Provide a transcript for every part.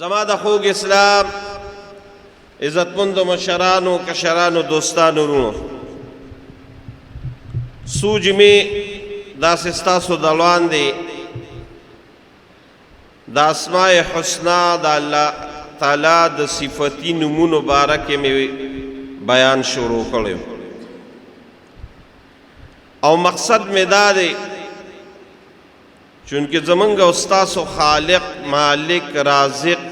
زما د خوږ اسلام عزتمندو مشرانو کشرانو دوستانو ورونو سوج می داسې ستاسو د وړاندې د اسماء حسنا د الله تعالی د صفتی نومونو بارکه می بیان شروع کړو او مقصد می دا دی چونکه زمونږ استاد خالق مالک رازق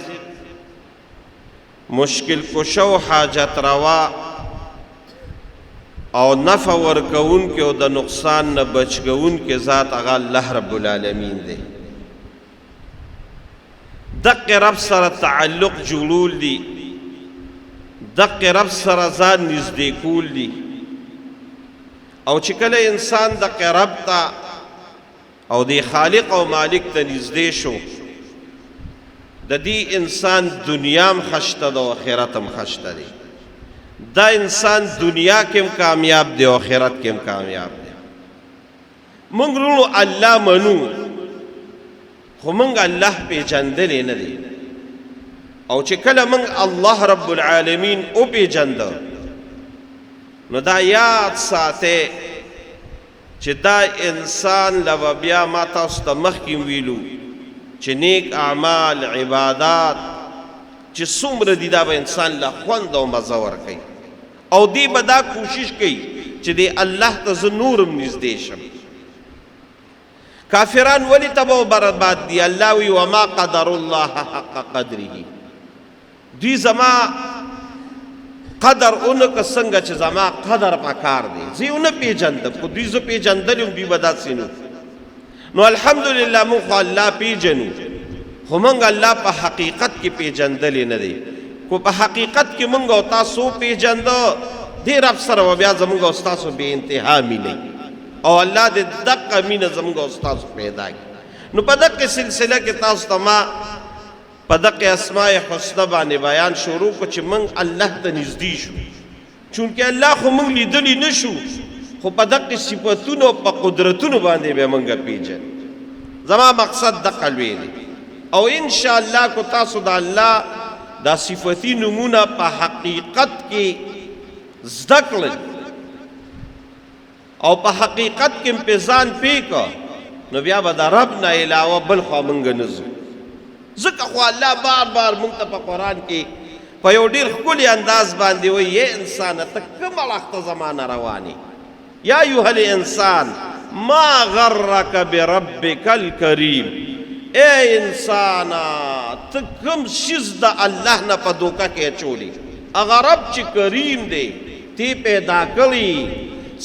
مشکل کشو حاجت روا او نفع ورکون کې او د نقصان نه بچګون کې ذات هغه الله رب العالمین دی دغه رب سره تعلق جوړول دي دغه رب سره ځان نږدې کول دي او چې کله انسان دغه رب ته او دی خالق او مالک ته نږدې شو د دې انسان دنیا هم خشته ده او آخرت هم خشته دی دا انسان دنیا کې هم کامیاب دی او آخرت کې هم کامیاب دی موږ ورونو الله منو خو موږ الله پیژندلی نه دی او چې کله موږ الله رب العالمین وپیژنده نو دا یاد ساتئ چې دا انسان لو بیا ما تاسو ته مخکې ویلو چې نیک اعمال عبادات چې څومره دي دا به انسان له خوند او مزه ورکوي او دی به دا کوشش کوي چې دی الله ته زه نورم نږدې شم کافران ولې تباه و برباد دي الله وی وما قدر الله حق قدره دوی زما قدر اونکه څنګه چې زما قدر پکار دی زه یې ونه پیژندم خو دوی زه پیژندلی یم دوی به داسې نو الحمدلله موږ خو الله پیژنو خو موږ الله په حقیقت کې پیژندلی نه دی خو په حقیقت کې موږ او تاسو پیژنده دې رب سره به بیا زموږ او ستاسو بې انتها مینی او الله دې دقه مینه زموږ او ستاسو پیدا کړي نو په دقه سلسله کې تاسو ته ما په دقه اسماء حسنه باندې بیان شروع کو چې موږ الله ته نږدې شو چونکې الله خو موږ لیدلی نه شو خو په دقه صفتونو په قدرتونو باندې به موږ پیژنو زما مقصد دقه لوی دی او ان شاء الله کو تاسو د الله دا صفتی نمونه په حقیقت کې زده کړل او په حقیقت کې امتزان پیکا نو بیا به د رب نه علاوه بل خوا موږ نه ځو ځکه خو الله بار بار موږ ته په قرآن کې په یو ډېر ښکلي انداز باندې وایي ای انسانه ته کومه وخته زمانه روانې یا ایها الانسان ما غرک بربک الکریم اے انسانا ته کوم شیز د الله نه په دوکه کې اچولی هغه رب چې کریم دی تی پیدا کړي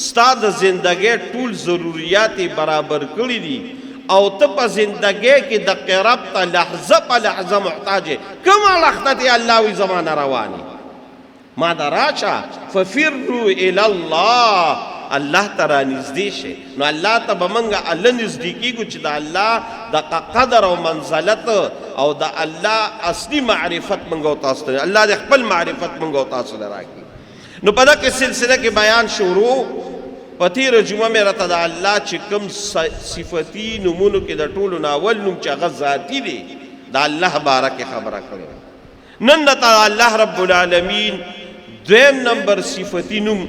ستا د زندګۍ ټول ضروریات برابر کړي دي او ته په زندګۍ کې د رب ته لحظه په لحظه محتاج کومه وخته دی الله وی زمانه رواني ما دراچا ففروا الى الله الله ترا نږدې شي نو الله ته به موږ الله نږدې کېږو چې د الله د قدر او منزلت او د الله اصلي معرفت موږ او تاسو ته الله د خپل معرفت موږ او تاسو ته راکړي نو په دغه سلسله کې بیان شروع په تېره جمعه مې راته د الله چې کوم صفتي نومونو کې د ټولو نه اول نوم چې هغه ذاتي دی د الله باره کې خبره کړې نن درته الله رب العالمین دویم نمبر صفتي نوم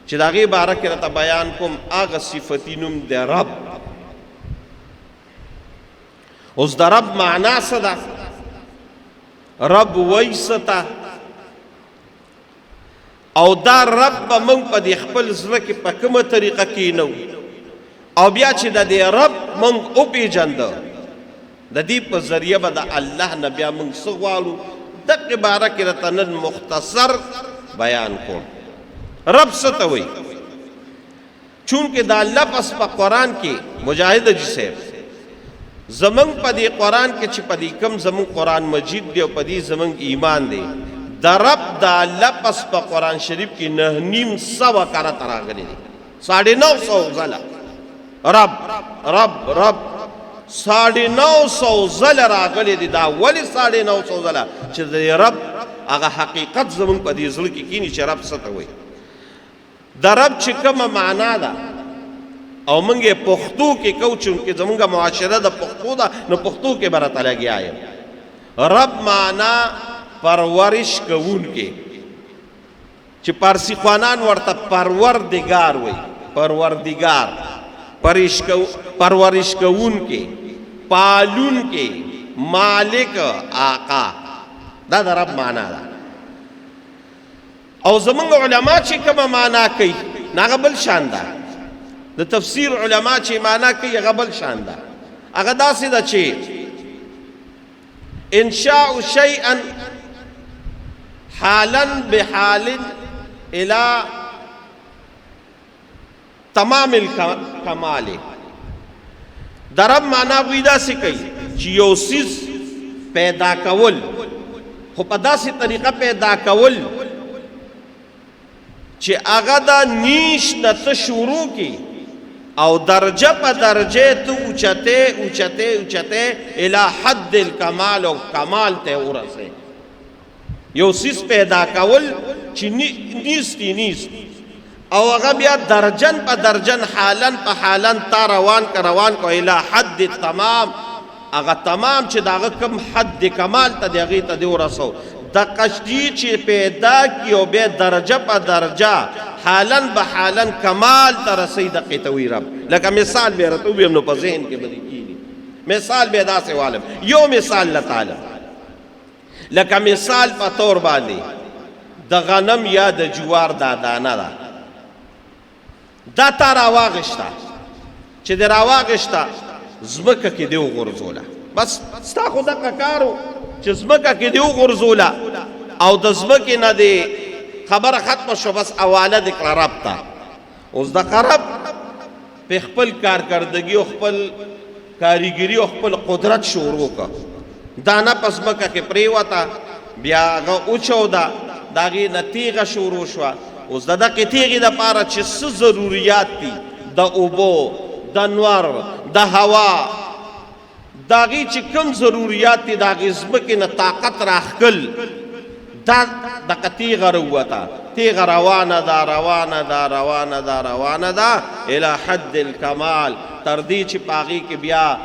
چې د هغې باره کې راته بیان کوم هغه صفتي نوم د رب اوس د رب معنا څه ده رب وایي څه ته او دا رب به موږ په دې خپل زړه کې په کومه طریقه کینو او بیا چې د دې رب موږ وپېژنده د دې په ذریعه به د الله نه بیا موږ څه غواړو دغې باره کې راته نن مختصر بیان کوم رب څه ته وایي چونکې دا لفظ په قرآن کې مجاهد حاجي صاحب زمونږ په دې قرآن کې چې په دې کوم زمونږ قرآن مجید دی او په دې زمونږ ایمان دی د رب دا لفظ په قرآن شریف کې 9.5 کرته راغلی دی 950 ځله رب رب رب 950 ځله راغلی دی دا ولې 950 ځله چې د رب هغه حقیقت زمونږ په دې زړه کې کینی چې رب څه ته وایي د رب چې کومه معنا ده او موږ یې پښتو کې کوو چونکې زمونږ معاشره د پښتو ده نو پښتو کې به راته لګیا یم رب معنا پرورش کوونکی، چې پارسی خوانان ورته پروردگار وي، پروردگار پرورش کوونکی، پالونکی، مالک، آقا، دا د رب معنا ده. او زمونږ علما چې کومه معنا کوي هغه بل شان ده. د تفسیر علما چې معنا کوي هغه بل شان ده. هغه داسې ده چې انشاء شیئا حالا بحال الى تمام الکمال. د رب معنا وی داسې کوي چې یو څیز پیدا کول، خو په داسې طریقه پیدا کول چې هغه د نیش نه ته شروع کی او درجه په درجه ته اوچته الی حد الکمال، او کمال ته ورسه. یو څیز پیدا کول چې نیست او هغه بیا درجن په درجن، حالن په حالن تا روان کو الی حد تمام، هغه تمام چې داغه کم حد کمال ته دغه ته ورسو. د قشدی چې پیدا کیو به درجه په درجه، حالن به حالن کمال ته رسید قتوی رب. لکه مثال به راتو به نو په ذهن کې بدی کیږي. مثال به داسې عالم یو مثال لتعالی، لکه مثال په تور باندې د غنم یا د جوار دا دانه ده، دا تا راواغشتا چې د راواغشتا زمکه کې دیو غرزوله، بس ستا خو دغه کارو چې زمکه کې دیو غرزوله او د زمکې نه دی خبره ختمه شو، بس حواله د رب ته. اوس د رب په خپل کارکردګي او خپل کاریګري او خپل قدرت شروع کا، دانه په زمکه کې پریوته، بیا هغه اوچوده، د هغې نه تیغه شروع شوه. اوس د دغې تیغې دپاره چې څه ضروريات دي، د اوبو، د نور، د هوا، د هغې چې کوم ضروريات دي د هغې ځمکې نه طاقت راښکل، دا دغه تیغه راووته، تیغه روانه ده الی حد الکمال، تر دې چې په هغې کې بیا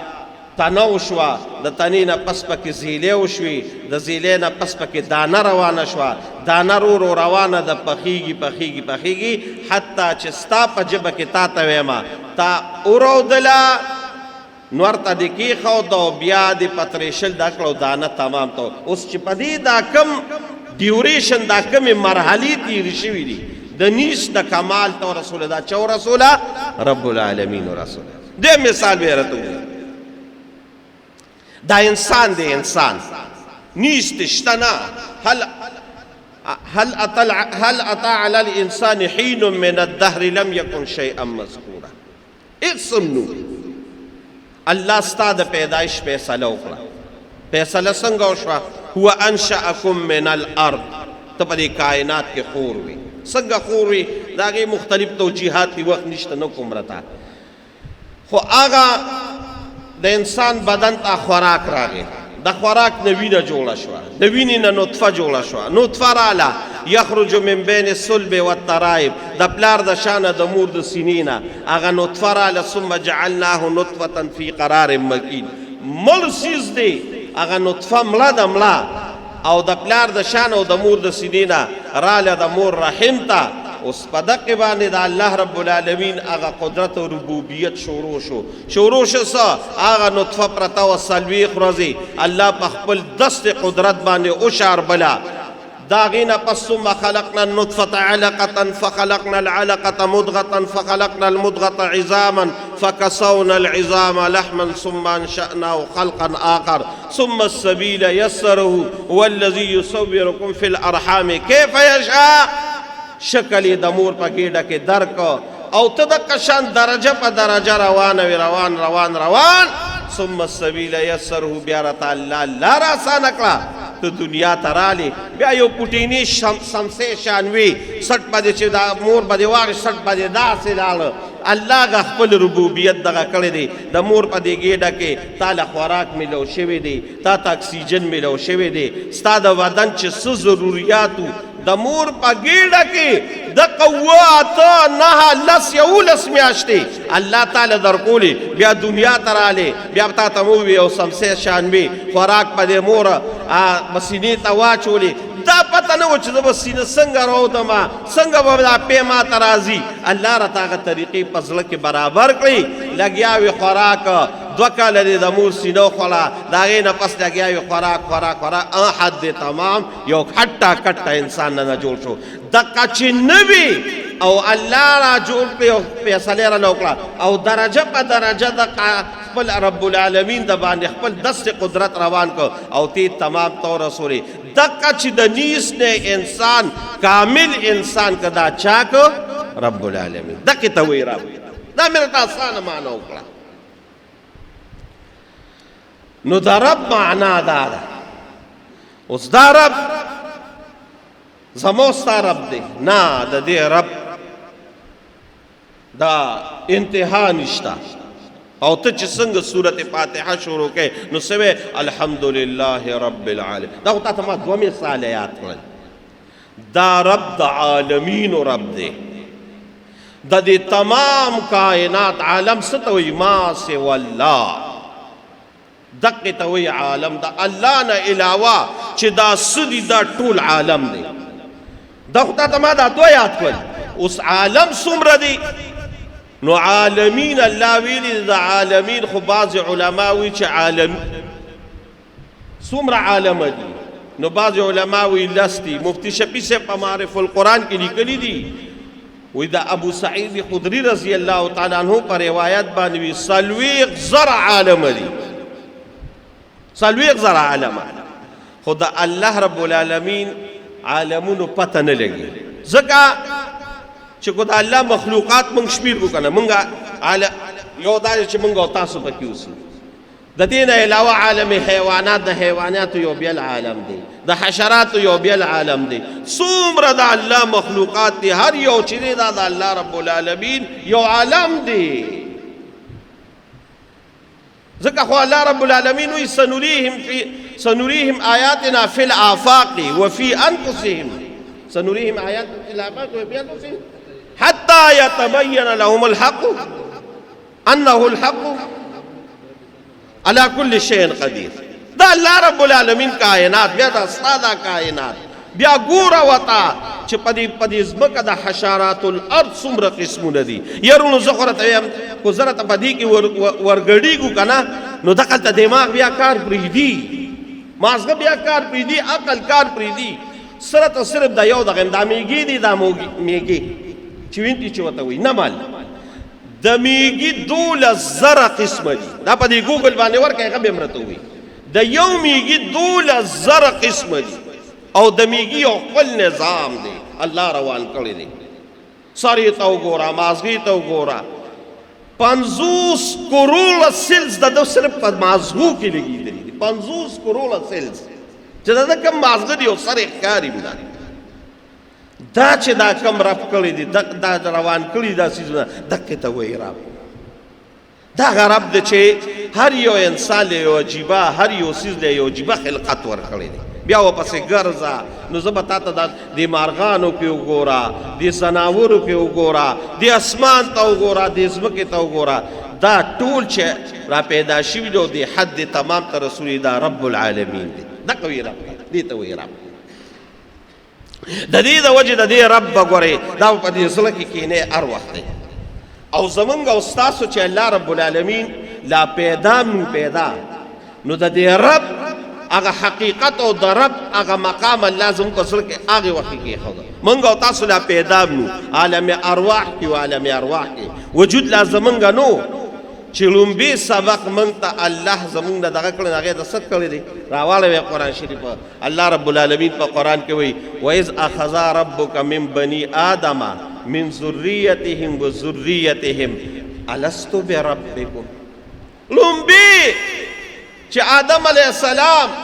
تنه وشوه، د تنې نه پس پکې زیلې وشوې، د زیلې نه پس پکې دانه روانه شوه، دانه رو روانه ده، پخیږي حتی چې ستا په ژبه کې تا ته ویمه تا اورودله نور ته دې کېښوده او بیا دې پتریشل دا کړه او دانه تمام ته. اوس چې په دې دا کم ډیوریشن، دا کمې مرحلې تېرې شوي دي د نیس د کمال ته ورسوله، دا چا ورسوله؟ رب العالمین ورسوله. دې مثال به راته ووایي. دا انسان دی، انسان نیست شته نه. هل اتى على الانسان حين من الدهر لم يكن شيئا مذكورا. اسمنو الله ستا د پیدایش فیصله وکړه. فیصله څنګه وشوه؟ هو انشأکم من الارض. ته په دې کائنات کې خور وي. څنګه خور وي؟ د هغې مختلف توجیحات دي، وخت نشته نه کوم راته. خو هغه د انسان بدن ته خوراک راغی، د خوراک نه وینه جوړه شوه، د وینې نه نطفه جوړه شوه، نطفه راله یخرج من بین الصلب والترائب، د پلار د شانه د مور د سینې نه هغه نطفه راله، ثم جعلناه نطفة فی قرار مکین. مړ څیز دی هغه نطفه مړه ده، مړه، او د پلار د شانه او د مور د سینې نه راله د مور رحم ته. اوس په دقې باندې د الله رب العالمین هغه قدرت او ربوبیت شروع شو څه؟ هغه نطفه پرته وه 40 ورځې، الله په خپل دست قدرت باندې وشاربله. د هغې نه پس ثم خلقنا النطفة علقة فخلقنا العلقة مضغة فخلقنا المضغة عظاما فكسونا العظام لحما ثم انشأناه خلقا آخر ثم السبيل يسره هو الذي يصوركم في الأرحام كيف يشاء. شکل د مور په ګېډه کې درک او ته دقه شان درجه په درجه روان ثم السبیل یسره، بیا راته الله لاره اسانه کړه، ته دنیا ته رالې، بیا یو پوټیني سمسې شان وي، سټ باندې چې دا مور به دې واغې، سټ به دې داسې لاړه. الله هغه خپل ربوبیت دغه کړی دی. د مور په دې ګېډه کې تا له خوراک میلو شوی دی، تا ته اکسیجن میلو شوی دی، ستا د بدن چې څه ضروریاتو د مور په ګېډه کې د قوه 8 9 10 11 میاشتې الله تعالی درکولې، بیا دنیا ته رالې، بیا تا ته مووي او سمسې شان وي، خوراک په دې مور سینې ته واچولې دا پته نه و چې زه به سینه څنګه راودمه څنګه به دا پی ما ته راځي الله راته هغه طریقې په زړه کې برابر کړي لګیا وي خوراک 2 کاله دې د مور سینه وخوړه د هغې نه پس لګیا وي خوراک حد دې تمام یو کټه انسان نه جوړ شو دقه چې نه وي او الله را جوړ کړي او فیصلې رانه وکړه او درجه په درجه د خپل رب العالمین د باندې خپل دست قدرت روان کو او تی تمام طور رسولي دقه چې د نیس نه انسان کامل انسان کدا چاک رب العالمین دقه ته وی رب دا مې ته آسانه معنا وکړه نو دا رب معنا دا ده اوس دا رب زمو ستا رب دی نه د دې رب دا انتها نشته او ته چې څنګه سورت فاتحه شروع کې نو سوې الحمدلله رب العالمین دا خو تا ته ما 2 مثال یاد کړل دا رب د عالمینو رب دی د دې تمام کائنات عالم څه ته وایي ما سوى الله دقه ته وایي عالم د الله نه علاوه چې دا څه دي دا ټول عالم دی دا خو تا ته ما دا 2 یاد کړل اوس عالم څومره دی نو عالمین الله ویلی د عالمین خو بعض علما وی چې عالم څومره عالم دي نو بعض علما وی لستی مفتی شفیع صاحب په معرف القرآن کې لیکلي دي وی د ابو سعید خدری رضی الله تعالی عنہ پر روایت باندې وی سلویق زرع عالم دي سلویق زرع عالم خو د الله رب العالمین عالمونو پته نه لګي ځکه چې کو د الله مخلوقات مونږ شمیر وکنه مونږ یو دا چې مونږ او تاسو پکې اوسو د دې نه علاوه عالم حیوانات د حیواناتو یو بیل عالم دی د حشراتو یو بیل عالم دی څومره د الله مخلوقات دي هر یو چې دی دا د الله رب العالمین یو عالم دی ځکه خو الله رب العالمین وی سنريهم آیاتنا فی الآفاق وفي انفسهم سنريهم آیاتنا فی الآفاق وفي انفسهم حتى يتبين لهم الحق انه الحق على كل شيء قدير دا الله رب العالمین کائنات بیا دا استاده کائنات بیا ګوره وتا چې پدې ځمکه د حشرات الارض څومره قسمونه دي يرونو زخره ته کو زره ته پدې کې ورګړیږو کنه نو دغه ته دماغ بیا کار پریدي مازغه بیا کار پریدي عقل کار پریدي سره صرف دا یو دغه د میګي دي د میګي چې ویني چې وته وي نه مال د میګي 12,000 قسم دي دا په دې ګوګل باندې ورکه هغه مرته وي د یو میګي 12,000 قسم دي او د میګي یو خپل نظام دی الله روان کړی دی ساری ته وګوره مازغی ته وګوره 50 کروڑ سیلز د صرف په مازغو کې لګیدلي دي 50 کروڑ سیلز چې دا کم مازغه دی او سره ښکاري دا چې دا کم رب کړی دی دا روان کړی دا سیزونه دقه ته وایي رب دا رب دی چې هر یو انسان له یو عجیبه هر یو سیز له یو عجیبه خلقت ورکړی دی بیا ورپسې ګرځه نو زه به تا ته د مارغانو کې وګوره د ځناورو کې وګوره د اسمان ته وګوره د ځمکې ته وګوره دا ټول چې را پیدا شوي دي د حد تمام ته رسولي دا رب العالمین دی دقه وایي رب دې ته وایي رب د دې د وجې د دې رب به ګورې دا په دې زړه کې کینې هر وخت دی او زمونږ او ستاسو چې الله رب العالمین لا پیدا نو د دې رب هغه حقیقت او د رب هغه مقام الله زموږ په زړه کې هغې وخت کې ایښود موږ او تاسو لا پیدا نو عالم ارواح کې و عالم ارواح کې وجود لا زمونږ نو چې لومبي سبق موږ ته الله زمونږ نه دغه کړی هغې د څه کړی دی راواړوی قرآن شریف الله رب العالمین په قرآن کې وایي وإذ أخذ ربک من بني آدم من ذریتهم و ذریتهم الست بربکم لومبي چې آدم علیه السلام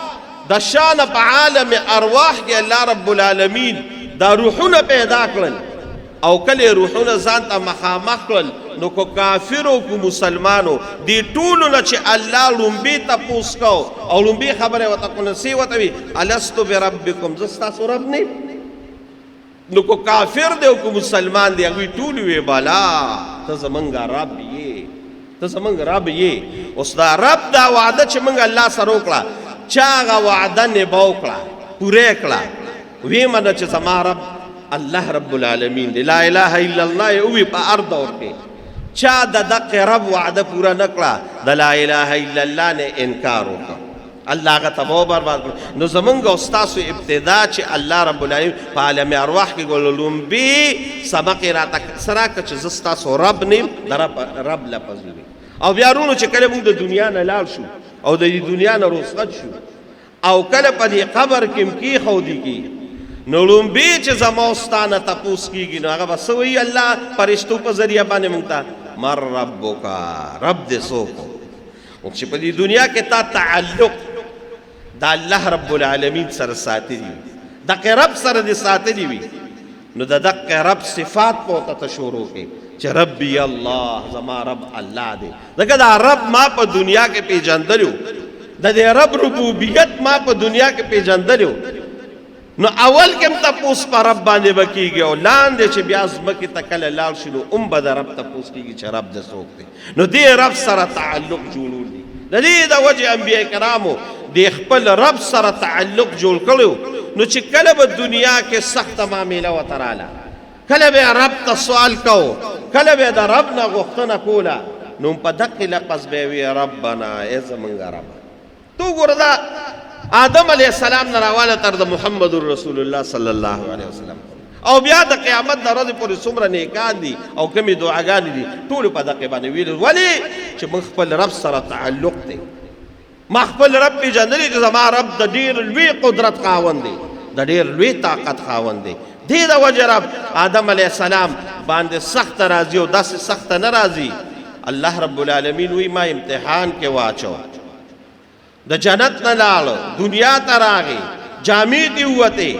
د شان په عالم ارواح کې الله رب العالمین دا روحونه پیدا کړل او کله روحونه ځان ته مخامخ کړل نو کو کافرو کو مسلمانو دی ټولو نه چې الله لومبي تپوس کو او لومبي خبره ورته کو نسی ورته وي الست بربکم زه ستاسو رب نه نو کو کافر دی او کو مسلمان دی هغوی ټول وی بالا ته زمونږ رب یې ته زمونږ رب یې اوس دا رب دا وعده چې موږ الله سره وکړه چا هغه وعده نباو کړه پوره کړه ویې منه چې زما رب الله رب العالمین دی لا اله الا الله یې ووي په هر دور کې چا د دقې رب وعده پوره نه کړه د لا اله الا الله نه انکار وکړه الله هغه تباہ برباد کړ نو زمونږ او ستاسو ابتدا چې الله رب العالمین په عالم ارواح کې ګول لومبي سبق یې راته سره کړ چې زه ستاسو رب نیم د رب لفظ وي او بیا وروڼو چې کله موږ د دنیا نه لاړ شو او د دې دنیا نه رخصت شو او کله په دې قبر کې کېښودي کېږي نو لومبي چې زما او ستا نه تپوس کېږي نو هغه به څه وایي الله فرشتو په ذریعه باندې موږ ته من ربک رب دې څوک و چې په دې دنیا کې تا تعلق د الله رب العالمین سره ساتلی وي دغه رب سره دې ساتلی وي نو د دغه رب صفات په ته شروع کې چې ربي الله زما رب الله دی دغه دا رب ما په دنیا کې پیژندلو د دې رب ربوبیت ما په دنیا کې پیژندلو نو اول کې تپوس په رب باندې بکیږي او لاندې چې بیا ځمکې ته کله لاړ شي نو به د رب تپوس کېږي چې رب د څوک دی نو دې رب سره تعلق جوړول دي د دې د وجې انبیاء کرامو د خپل رب سره تعلق جوړ کړو نو چې کله به دنیا کې سخته معامله ورته راله کله به رب ته سوال کو کله به د رب نه غوښتنه کوله نو په دقې لفظ به وي ربنا ای زمونږ رب تو ګوره دا آدم علیه السلام نه راواله تر د محمد رسول الله صلی الله علیه وسلم او بیا د قیامت د ورځې پورې څومره نیکان دي او کومې دعاګانې دي ټولې په دقې باندې ویلې ولې چې موږ خپل رب سره تعلق دی ما خپل رب پیژندلی چې زما رب د ډېر لوی قدرت خاوند دی د ډېر لوی طاقت خاوند دی دې د وجې رب آدم علیه السلام باندې سخته راځي او داسې سخته نه راځي الله رب العالمین وی ما امتحان کې واچو د جنت نه لاړ دنیا ته راغی جامې دې ووتې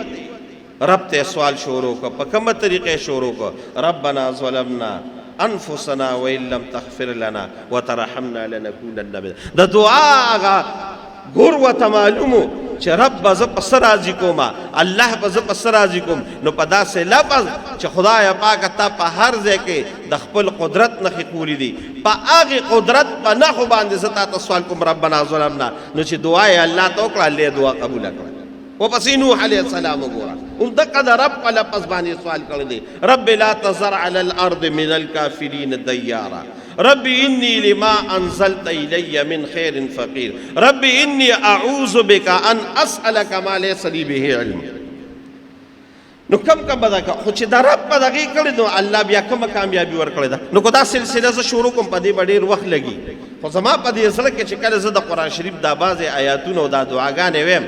رب ته سوال شروع کړ په کومه طریقې شروع کړ ربنا ظلمنا انفسنا وان لم تغفر لنا وترحمنا لنكونن من د دعا هغه ګور ورته معلومو چې رب به زه په څه راضي کوم الله به زه په څه راضي کوم نو په داسې لفظ چې خدای پاکه تا په هر ځای کې د خپل قدرت نښې کولي دي په هغې قدرت په نښو باندې زه تا ته سوال کوم ربنا ظلمنا نو چې دعا یې الله ته وکړه الله یې دعا قبوله کړه وپسې نوح علیه السلام وګوره همدغه د رب په لفظ باندې سوال کړی دی رب لا تذر علی الارض من الکافرین دیارا رب انی لما انزلت الی من خیر فقیر رب انی اعوذ بک ان اسألک ما لیس لی به علم نو کم بدا خو چې د رب په دغې کړی نو الله بیا کومه کامیابي ورکړې ده نو که دا سلسله زه شروع کوم په دې به ډېر وخت لګي خو زما په دې زړه کې چې کله زه د قرآن شریف دا بعضې آیاتونه او دا دعاګانې ویم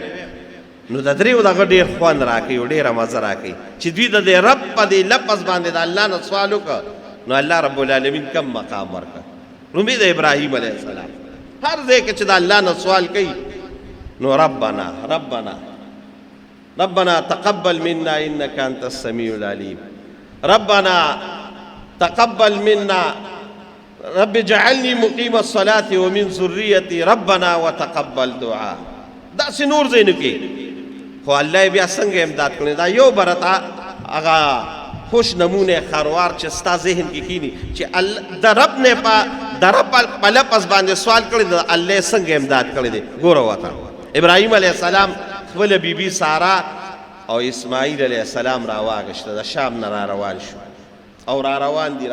نو د دریو دغه ډېر خوند راکوي او ډېره مزه راکوي چې دوی د دې رب په دې لفظ باندې د الله نه سوال وکړه نو الله رب العالمین کم مقام ورکړه لومبي د ابراهیم علیه السلام هر ځای کې چې د الله نه سوال کوي نو ربنا تقبل منا انك انت السميع العليم ربنا تقبل منا رب اجعلني مقيم الصلاة ومن ذريتي ربنا وتقبل دعاء داسې نور ځایونو کې خو الله بیا څنګه امداد کړي دا یو برته هغه خوش نمونه خروار چې ستا ذهن کې کینی چې د رب نه د رب په لفظ باندې سوال کړی د الله څنګه امداد کړی دی ګوره وته ابراهیم علیه السلام خپل بیبي سارا او اسماعیل علیه السلام راواغشته د شام نه را روان شو او را روان دي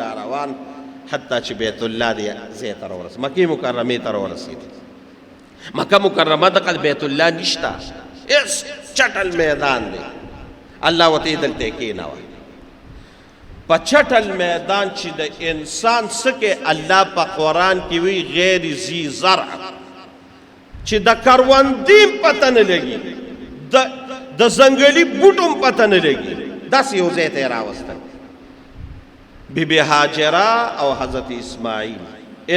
حتی چې بیت الله دی ځای ته راورسېد مکې مکرمې ته راورسېد مکه مکرمه دغه بیت الله نشته اس چټل میدان دی الله وته دلته کېناوه په چټل میدان چې د انسان سکه الله په قرآن کې وی غیر ذی زرع چې د کروندیم پته نه لګي د ځنګلي بوټوم پته نه لګي داسې یو ځای ته یې راوستل بی بی هاجره او حضرت اسماعیل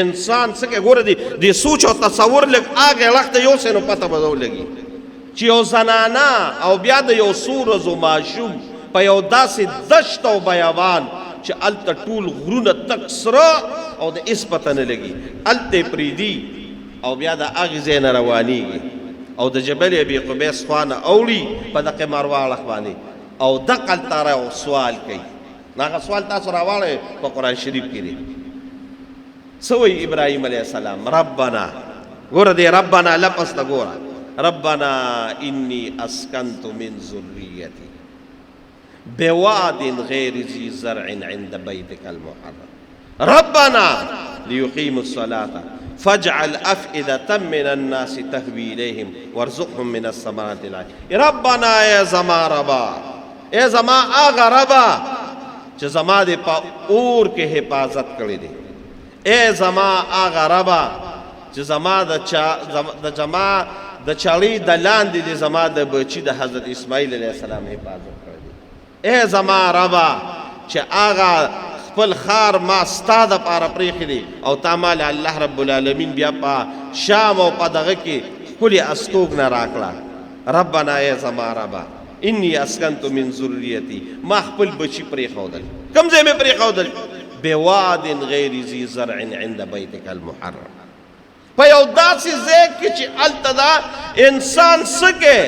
انسان څنګه ګوره د سوچ او تصور لږ هغې وخت یو څه نو پته به ولګي چې یو زنانه او بیا د یو څو ورځو ماشوم په یو داسې دشت او بیابان چې هلته ټول غرونه تک سره او د هېڅ پته نه لګي هلته یې پرېږدي او بیا د هغې ځای نه روانېږي او د جبل ابي قبیس خوا نه اوړي په دغه مروه اړخ باندې او دقلته را سوال کوي هغه سوال تاسو راواړئ په قرآن شریف کې دی څه وایي ابراهیم علیه السلام ربنا ګوره دی ربنا لفظ ته ګوره ربنا انی اسکنت من ذریتی بواد غیر ذی زرع عند بیتک المحرم ربنا لیقیموا الصلاة فاجعل افئدة من الناس تهوی الیہم وارزقهم من الثمرات العظیم ربنا اے زما ربا اے زما آغا ربا چې زما د په اور کې حفاظت کړی دی اے زما آغا ربا چې زما د جما د چاړي د لاندې د زما د بچی د حضرت اسماعیل علیه السلام حفاظت کړی دی اے زما ربا چې آغا خپل خار ما ستا دپاره پرېښی دی او تا مال الله رب العالمین بیا په شام او په دغه کې ښکلې استوګنه راکړه ربنا اے زما ربا انی اسکنت من ذریتی ما خپل بچی پرېښودل کوم ځای مې پرېښودل بواد غیر ذی زرع عند بیتک المحرم په یو داسې ځای کې چې هلته دا انسان څه کې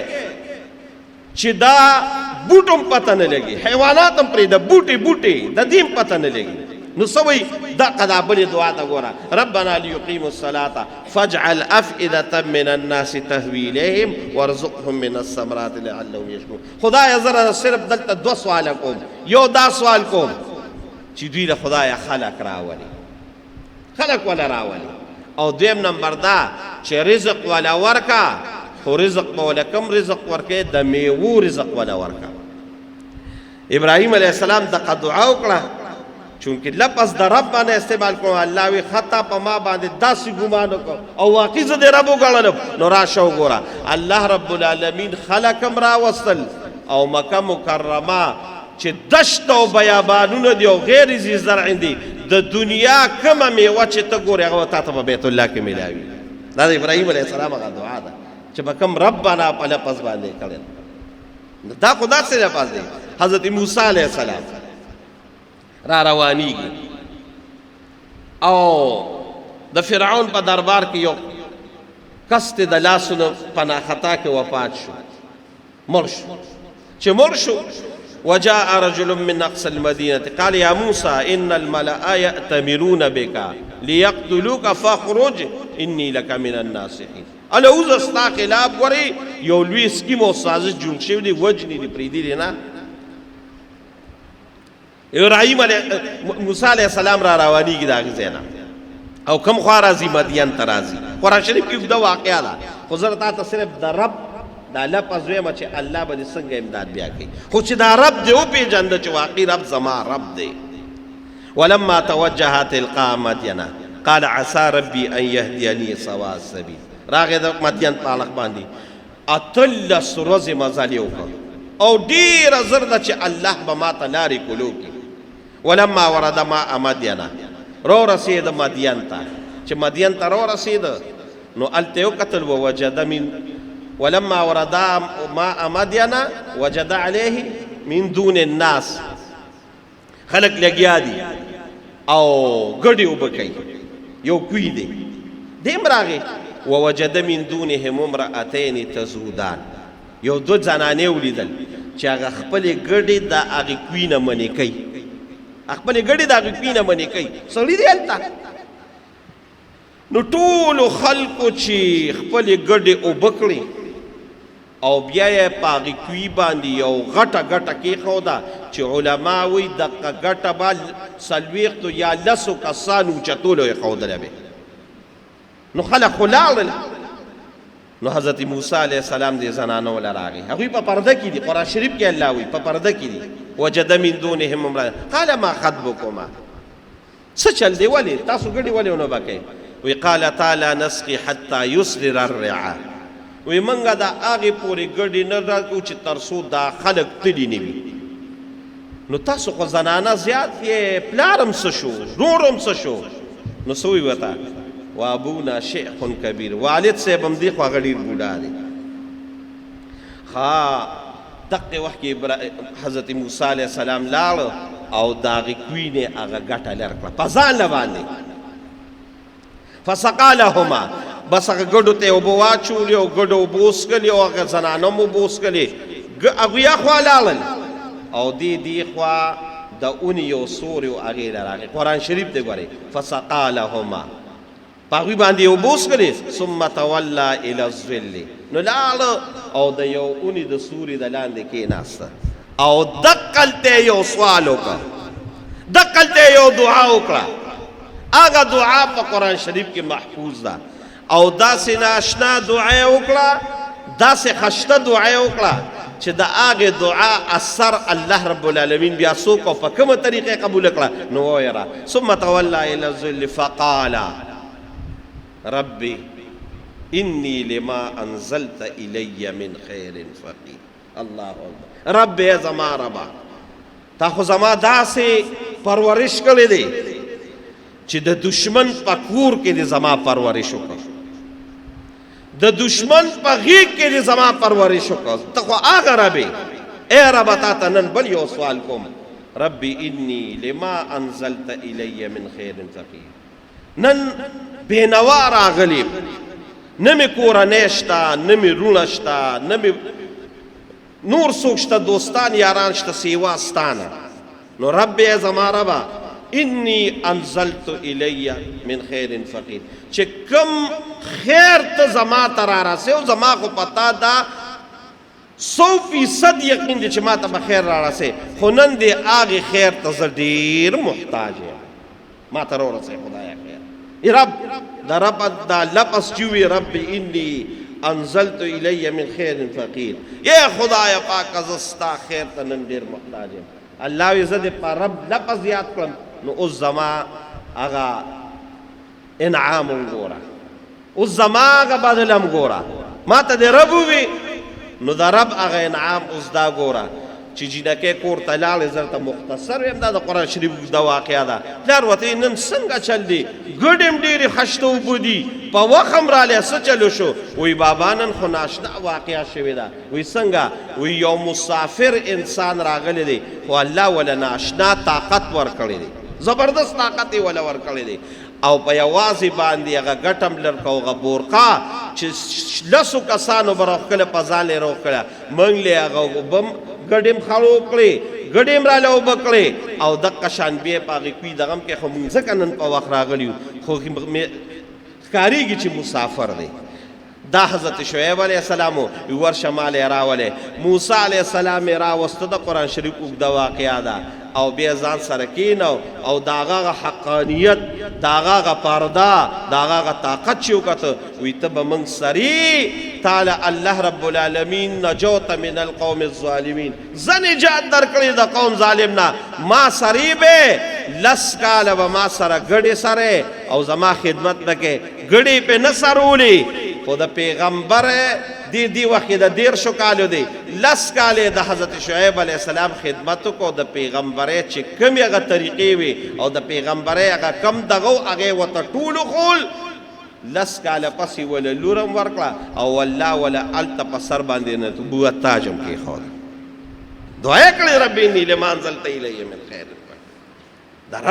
چې دا بوټم پته نه لګي حیوانات هم پرېږده بوټي د دې هم پته نه لګي نو څه وایي دقه دا بلې دعا ته ګوره ربنا لیقیموا الصلاة فاجعل افئدة من الناس تهوی الیہم وارزقهم من الثمرات لعلهم یشکرون خدایه زه صرف دلته دوه سواله کوم یو دا سوال کوم چې دوی له خدایه خلق خلق ولا راولي او دویم نمبر دا چې رزق ولا ورکا خو رزق به ولا کم رزق ورکې د میوو رزق ولا ورکا ابراهیم علیه السلام دغه دعا وکړه چونکه لفظ د رب باندې استعمال کوم الله وی خطا په ما باندې داسې ګمان وکړ او واقعي زه د رب وګڼلم نو راشه وګوره الله رب العالمین خلقم راوستل او مکه مکرمه چې دشت او بیابانونه دی او غیر ذی زرع دی د دنیا کومه میوه چې ته ګورې هغه تا ته په بیت الله کې میلاوي دا د ابراهیم علیه السلام هغه دعا ده چې به کوم ربنا په لفظ باندې کړی دا خو داسې لفظ دی حضرت موسی علیه السلام را روانیږي او د فرعون په دربار کې یو کس ته د لاسونو پناه خطا کې وفات شو مړ شو چې مړ شو وجاء رجل من اقصى المدينة قال يا موسى ان الملأ يأتمرون بك ليقتلوك فاخرج اني لك من الناصحين الا اوز استا خلاف غوري یو لوی سکیم او سازش جوړ شوی دی وجنی دی پریدی نه ابراهیم علیه موسی علیه السلام را روانیږي دا غزینا او کم خوا راځي مدین ته راځي قرآن شریف کې دا واقعا ده خو زه تا ته صرف د رب دا لفظ وایم چې الله به څنګه امداد بیا کوي خو چې دا رب دی وپېژنده چې واقعي رب زما رب دی ولما توجه تلقاء مدین قال عسى ربي ان يهديني سواء السبيل راغې د مدین په اړخ باندې اتلس ورځې مزل یې وکړ او ډېره زر ده چې الله به ما ته لارې کولو کړي ولما ورد ماء مدین رو رسید مدین ته چې مدین ته رو رسید نو هلته یې وکتل ووجد من ولما ورد ماء مدین وجد علیه من دون الناس خلق لګیا دي او ګډې اوبه کوي یو کوی دی دیم راغی ووجد من دونهم امرأتین تزودان یو دو زنانې ولیدل چې هغه خپلې ګډې د هغې کوی نه منې کوي خپلې ګډې د هغې کوی نه منې کوي سړي دی هلته نو ټولو خلکو چې خپلې ګډې اوبه کړې او بیا یې په هغې کوی باندې یو غټه ګټه کېښوده چې علما وایي دغه ګټه به څلوېښتو یا لسو کسانو اوچتولو یې ښودله به نو خلک خو لاړل نو حضرت موسی علیه السلام دې زنانو له راغی هغوی په پرده کې دي قرآن شریف کې الله وایي په پرده کې دي وجد من دونهم امرأة قال ما خطبكما څه چل دی ولې تاسو ګډې ولې ونه بکئ وی قالتا لا نسقي حتى يصدر الرعاء وی منګه دا هغې پورې ګډې نه راکړو چې تر څو دا خلک تلي نه وي نو تاسو خو زنانه زیات یې پلار هم څه شو رور هم څه شو نو څه وی ورته وابونا شیخ کبیر والد صاحب هم دی خو هغه ډېر بوډا دی ها دقې وخت کې حضرت موسی علیه السلام لاړ او د هغې کوی نه هغه ګټه لر کړه په ځان له باندې فسقا لهما بس هغه ګډو ته اوبه واچولې او ګډو اوبه وڅښلې او هغه زنانه هم اوبه وڅښلې هغوی خوا لاړل او دې خوا د اونې یو سوری و هغې له راغی قرآن شریف دی ګورئ فسقا لهما پاغوی باندې یو بوس کړي ثم تولى الى الظل نو لاړ او د یو اونی د سوري د لاندې کېناسته او دقلته یو سوال وکړه دقلته یو دعا وکړه هغه دعا په قرآن شریف کې محفوظ ده او داسې ناشنا دعا وکړه داسې خشته دعا وکړه چې د هغې دعا اثر الله رب العالمین بیا څوک او په کومه طریقې قبول کړه نو وویره ثم تولى الى الظل فقال ربي إني لما أنزلت إلي من خير فقير الله أكبر رب زما ربا تا خو زما داسې پرورش کړی دی چې د دشمن په کور کې دې زما پرورش وکړه د دشمن په غیږ کې دې زما پرورش وکړه ته خو هغه رب یې ای ربه تا ته نن بل یو سوال کوم ربي إني لما أنزلت إلي من خير فقير نن بینوا راغلی نه مې کورنۍ شته نه مې رونه شته نه مې نور څوک شته دوستان یاران شته سیوا ستانه نو رب یې زما ربه انی انزلت الی من خیر فقیر چې کم خیر ته زما ته رارسې او زما خو پتا دا 100% یقین دی چې ما ته به خیر رارسې خو نن دی هغې خیر ته زه ډېر محتاج یم ما ته راورسې خدایه خیر رب دا رب دا لفظ چوی رب انی انزلت الی من خیر فقیر یا خدای پاک زستا خیر ته نن ډیر محتاج یم الله وی زه دې په رب لفظ یاد کړم نو اوس زما هغه انعام وګوره اوس زما هغه بدلم ګوره ما ته دې رب ووي نو دا رب هغه انعام اوس دا ګوره چې جینکې کور ته لاړې زه ته مختصر ویم دا د قرآن شریف دا واقعه ده پلار ورته نن څنګه چل دی ګډ یم ډېرې خشته اوبه دي په وخت هم رالی څه چلو شو وی بابا نن خو ناشنا واقعه شوې ده وی څنګه وی یو مسافر انسان راغلی دی خو الله وله ناشنا طاقت ورکړی دی زبردست طاقت یې وله ورکړی دی او په یوازې باندې هغه ګټم لرکه هغه بورقه چې لسو کسانو به راوښکله په ځان یې راوښکله موږ له هغه اوبه ګډیم خړو کړې ګډیم راله اوبه کړې او دقه شان بیا په هغې کوي دغه هم کې خو مونږ ځکه نن په وخت راغلي یو خو ښکارېږي چې مسافر دی دا حضرت شعیب علیه السلام ورشه مال یې راولې موسی علیه السلام یې راوسته د قرآن شریف اوږده واقعه ده او بیا ځان سره کینو او د هغه حقانیت د هغه پرده د هغه طاقت چې وکته وی ته به موږ سري تعالی الله رب العالمین نجوت من القوم الظالمین زه نجات درکړې د قوم ظالم نه ما سري به لس کاله به ما سره ګډې سره او زما خدمت به کې ګډې پې نه سرولې خو د پیغمبر دی وخت د 13 کالو دی لس کاله د حضرت شعیب علیه السلام خدمت کو د پیغمبري چې کوم هغه طریقې وي او د پیغمبري هغه کم دغه هغه وته ټول خول لس کاله پسې ول لورم ورکړه او الله ولا الت په سر باندې نه بو تاجم کې خو دعا کړې رب انی لما انزلت الی من خیر دا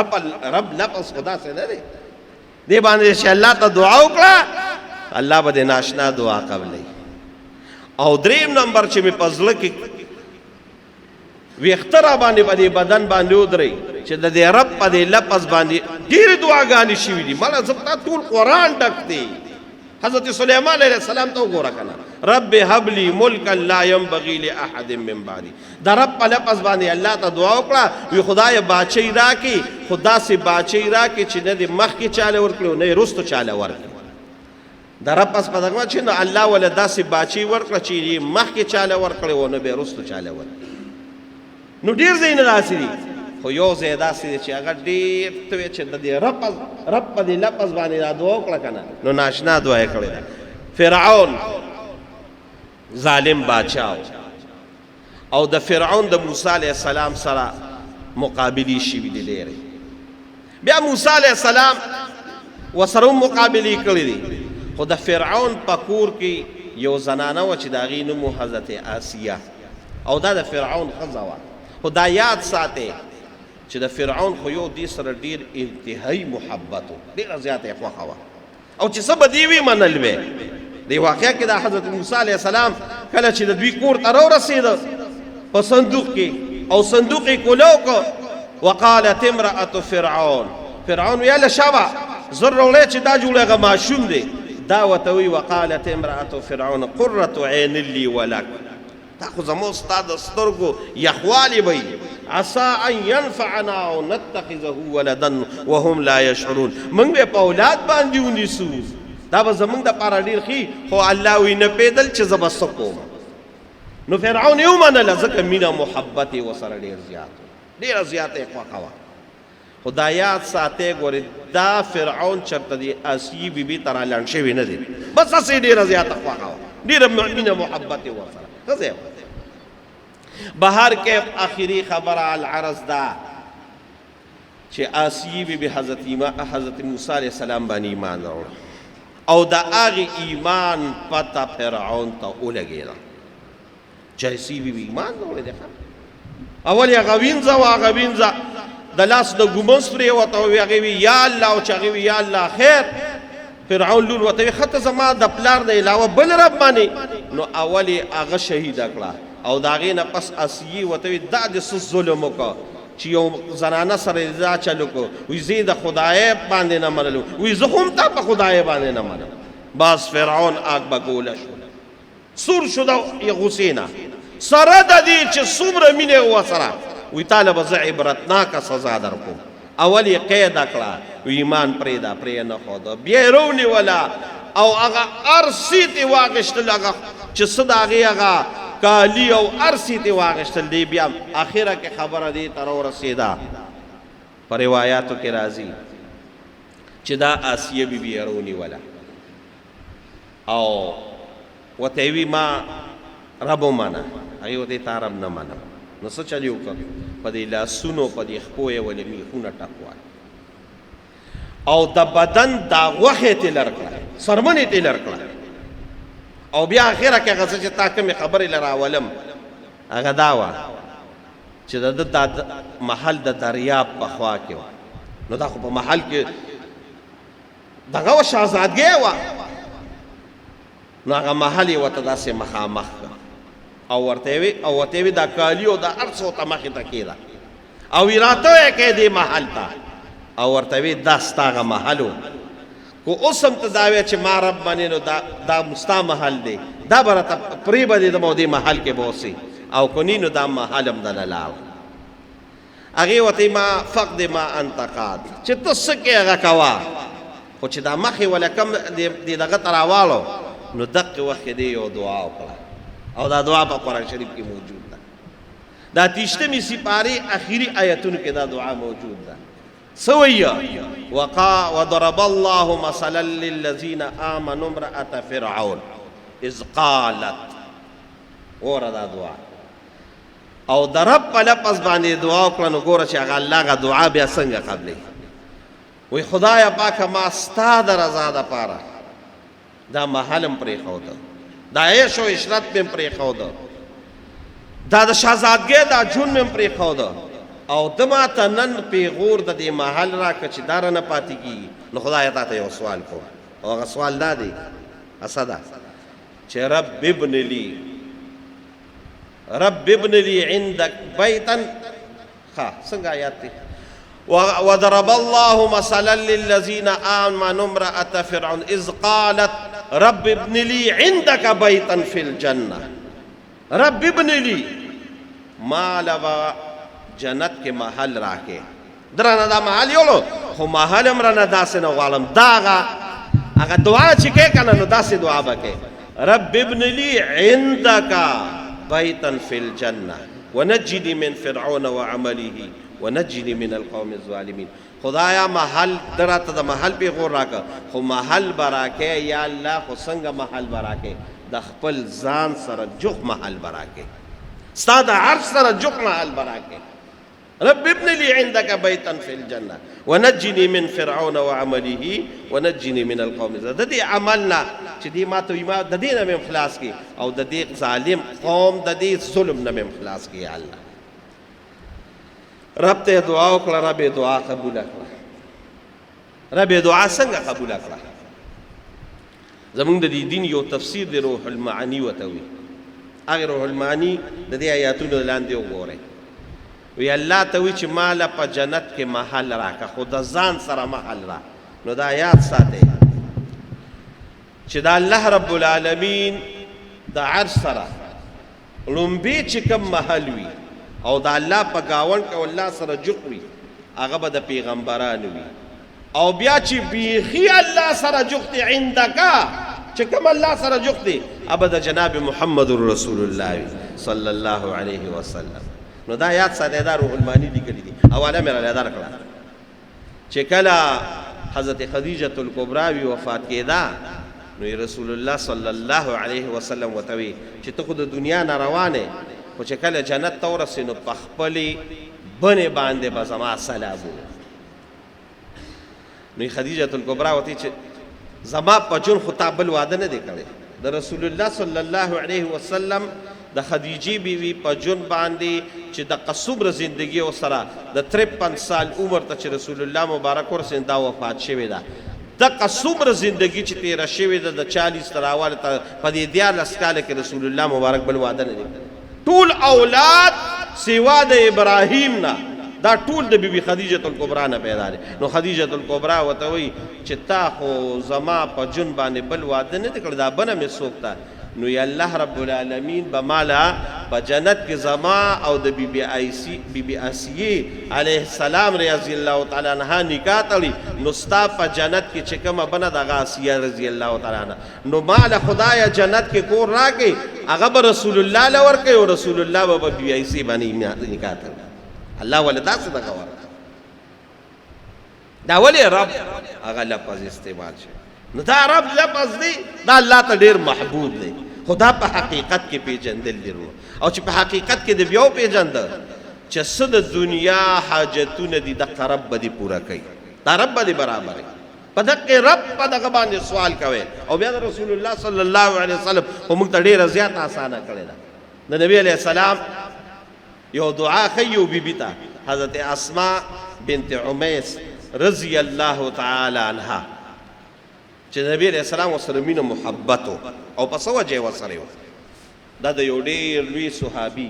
رب لفظ خدا سے نه دی دی باندې چې الله ته دعا وکړه الله به د ناشنا دعا قبلې او دریم نمبر چې مې په زړه کې ویښته را باندې په دې بدن باندې ودرئ چې د دې رب په دې لفظ باندې ډېرې دعاګانې شوي دي مالا زه ټول قرآن ډک دی حضرت سلیمان علیه السلام ته وګوره که نه رب هب لی ملکا لا ینبغي لاحد من بعدي د رب په لفظ باندې الله ته دعا وکړه وی خدای باچۍ راکړي خو داسې باچۍ راکړي چې نه دې مخکې چاله ورکړي او نه یې وروستو چاله ورکړي د رب پس په دغه چې نو الله ولا داسې باچۍ ورکړه چې مخکې چاله ورکړی و نه بیا وروستو چاله ورکړي نو ډېر ځایونه داسې دي خو یو ځای داسې دی چې هغه ډېر ته وایي چې د دې رب په دې لفظ باندې دا دعا وکړه که نه نو ناشنا دعا یې کړې ده فرعون ظالم باچا او د فرعون د موسی علیه السلام سره مقابلې شوي دي ډېرې بیا موسی علیه السلام ورسره هم مقابلې کړې دي خو د فرعون په کور کې یو زنانه وه چې د هغې نوم و حضرت آسیه او دا د فرعون ښځه وه خو دا یاد ساتئ چې د فرعون خو یو دې سره ډېر انتهایي محبت و ډېره زیاته یې خوښه وه او چې څه به دې وي منل به دې واقعه کې د حضرت موسی علیه السلام کله چې د دوی کور ته راورسېده په صندوق کې او صندوق یې کولو کو وقالت امرأة فرعون فرعون ویله شابه زر روړی چې دا جوړ هغه ماشوم دی دا ورته وایي وقالت امرأة فرعون قرة عین لي ولک دا خو زموږ ستا د سترګو یخوالی به عسى ان ينفعنا او نتخذه ولدا وهم لا يشعرون موږ به په اولاد باندې ونیسو دا به زموږ دپاره ډېر ښي خو الله وایي نه پوهېدل چې زه به څه کوم نو فرعون یې ومنله ځکه مینه محبت یې ورسره ډېر زیات و ډېره زیاته یې خوښه وه خو دا یاد ساتئ ګورې دا فرعون چېرته د اسیې بیبي ته رالنډ شوی نه دی بس هسې ډېره زیاته خوښه وه ډېره مینه محبت یې ورسره ښځه یې بهر کیف آخری خبره العرض دا چې آسیې بیبي حضرت موسی علیه السلام باندې ایمان راوړ او د هغې ایمان پته فرعون ته ولګېده چې آسیې بیبي ایمان راوړی دی اول یې هغه وینځه وه هغه وینځه د لاس د ګمنځ پرېوته وي هغې وي یا الله او چې هغې وي یا الله خیر فرعون لور ورته وي ښه ته زما د پلار نه علاوه بل رب مانې نو اول یې هغه شهیده کړه او د هغې نه پس اسیې ورته وي دا د څه ظلم وکړه چې یو زنانه سره یې دا چل وکړو وایي زه یې د خدای باندې نه منلو وایي زه خو هم تا په خدای باندې نه منم بس فرعون آگ بګوله شو سور شو د غصې نه سره د دې چې څومره مینه یې ورسره وی تاله به زه عبرتناکه سزا در کوم اول یې قیده کړه وی ایمان پرېږده پرې نه ښوده بیا یې رونیوله او هغه هر څه ترې واخېستل هغه چې څه د هغې هغه کالي او هر څه ترې واخېستل دی بیا اخره کې خبره دې ته راورسېده په روایاتو کې راځي چې دا آسیه بیبي یې رونیوله او ورته یې وي ما رب ومنه هغې ورته تا رب نه منم نو څه چل یې وکړه په دې لاسونو په دې خپو یې ولې میخونه ټکوال او د بدن دا غوښې یې تېلر کړه څرمن یې تېلر کړه او بیا اخره کې هغه څه چې تا کومې خبرې له راولم هغه دا وه چې د ده دا محل د دریاب په خوا کې وه نو دا خو په محل کې دغه وه شهزادګۍ وه نو هغه محل یې ورته داسې مخامخ کړه او ورته وی دا کالی او دا هر څه ورته مخې ته کېده او وی راته یې کې دې محل ته او ورته وی دا ستا هغه محل و کو اوس هم ته دا وایې چې ما رب منې نو دا ستا محل دی دا به راته پرېبدېدم او دې محل کې به اوسې او که نی نو دا محل هم دله لاړ هغې ورته ما فقد ما انت قاد چې ته څه کې هغه کوه خو چې دا مخې وله کم دې دغه ته راواړو نو دقې وخت کې دې یو دعا وکړه او دا دعا په قرآن شریف کې موجود ده دا تیشتمې سپارې اخري آیتونو کې دا دعا موجود ده څه وایي وضرب الله مثلا للذین آمنوا امرأة فرعون اذ قالت اوره دا دعا او د رب په لفظ باندې دعا وکړه نو ګوره چې هغه الله هغه دعا بیا څنګه قبلوي وایي خدایه پاکه ما ستا د رضا دپاره دا محل هم پرېښوده دا عیش و عشرت مې پرېښوده دا د شهزادګۍ دا ژوند مې پرېښوده او ته ماته نن پیغور د دې محل راکړه چې دا رانه پاتې کېږي نو خدایه تا ته یو سوال کوم او هغه سوال دا دی اسه ده چې رب ابن لي عندك بیتا څنګه آیات دی وضرب الله مثلا للذين آمنوا امرأة فرعون إذ قالت رب ابن لي عندك بيتا في الجنة رب ابن لي ما لبا جنت کے محل راکے درانا دا محل یولو خو محل امرانا دا سے نوالم داغا اگا دعا چکے کنا نو دا سے دعا بکے رب ابن لي عندك بيتا في الجنة ونجني من فرعون وعمله ونجني من القوم الظالمين خدایا محل درته د محل پیغور راکه خو محل براکه یا الله خو څنګه محل براکه د خپل ځان سره جوخ محل براکه ستا د عرش سره جوخ محل براکه رب ابن لي عندك بيتا في الجنة ونجني من فرعون وعمله ونجني من القوم الظالمين د دې عملنا چې دې ما ته ما د دې نه مې خلاص کی او د دې ظالم قوم د دې ظلم نه مې خلاص کی یا الله رب ته دعا وکړه رب دعا قبول کړه رب دعا څنګه قبول کړه زمونږ د دې دین یو تفسیر دی روح المعانی وته وي هغه روح المعانی د دې آیاتونو لاندې وګورئ وی الله ته وی چې مال په جنت کې محل راکه خو د ځان سره محل را نو دا یاد ساتئ چې دا الله رب العالمین د عرش سره لومبي چې کوم محل وي او د الله په ګاونډ کې الله سره جوړ وي هغه به د پیغمبرانو وي او بیا چې بیخي الله سره جوړ دی عندک چې کوم الله سره جوړ دی هغه د جناب محمد رسول الله صلی الله علیه وسلم. نو دا یاد ساتئ دا روح المانی لیکلي دي. حواله مې را یاد کړه چې کله حضرت خدیجه الکبرا وفات کېده نو رسول الله صلی الله علیه وسلم ورته وی چې ته خو د دنیا نه روانه خو چې کله جنت ته ورسې نو په خپلې بنې باندې به زما سلام نو خدیجه الکبرا ورته چې زما په جون خو تا بل واده نه دی کړی د رسول الله صلی الله علیه وسلم د خدیجې بیوی په جون باندې چې د قصبر زندگی او سره د 53 سال عمر ته چې رسول الله مبارک ورسېن دا وفات شوی ده د قصبر زندگی چې تیر شوی ده د 40 تراواله ته په دې 14 کال کې رسول الله مبارک بل واده نه ټول اولاد سیوا د ابراهیم نه دا ټول د بیبي خدیجه الکبرا نه پیدا دي. نو خدیجه الکبرا وته وی چې تا خو زما په جون باندې بل واده نه کړ دا بنه مې سوکتا نو یا الله رب العالمین بمالا په جنت کې زما او د بیبي آسیه علیه السلام رضی الله تعالی عنها نکاح تړي نو ستا په جنت کې چې کومه بنه د آسیه رضی الله تعالی عنها نو مال خدای جنت کې کور راکې هغه به رسول الله لور کوي او رسول الله به بیبي آسیه باندې نکاح تړي الله ولدا څه دغه ورته دا ولی رب هغه لفظ استعمال شي نو دا رب لفظ دی دا الله ته ډیر محبوب دی خدا په حقیقت کې پیژندل دي او چې په حقیقت کې دی بیا پیژندل چې څه د دنیا حاجتونه دي د رب به پورا کوي دا رب به برابر په دغه رب په دغه باندې سوال کوي او بیا رسول الله صلی الله علیه وسلم په موږ ته ډیره زیاته اسانه کړې ده د نبی علیه السلام یو دعا خیو بیبی ته حضرت اسماء بنت عمیس رضی الله تعالی عنها چې نبی علیہ السلام ورسره مینه محبت او په څه وجه ورسره دا د یو ډېر لوی صحابي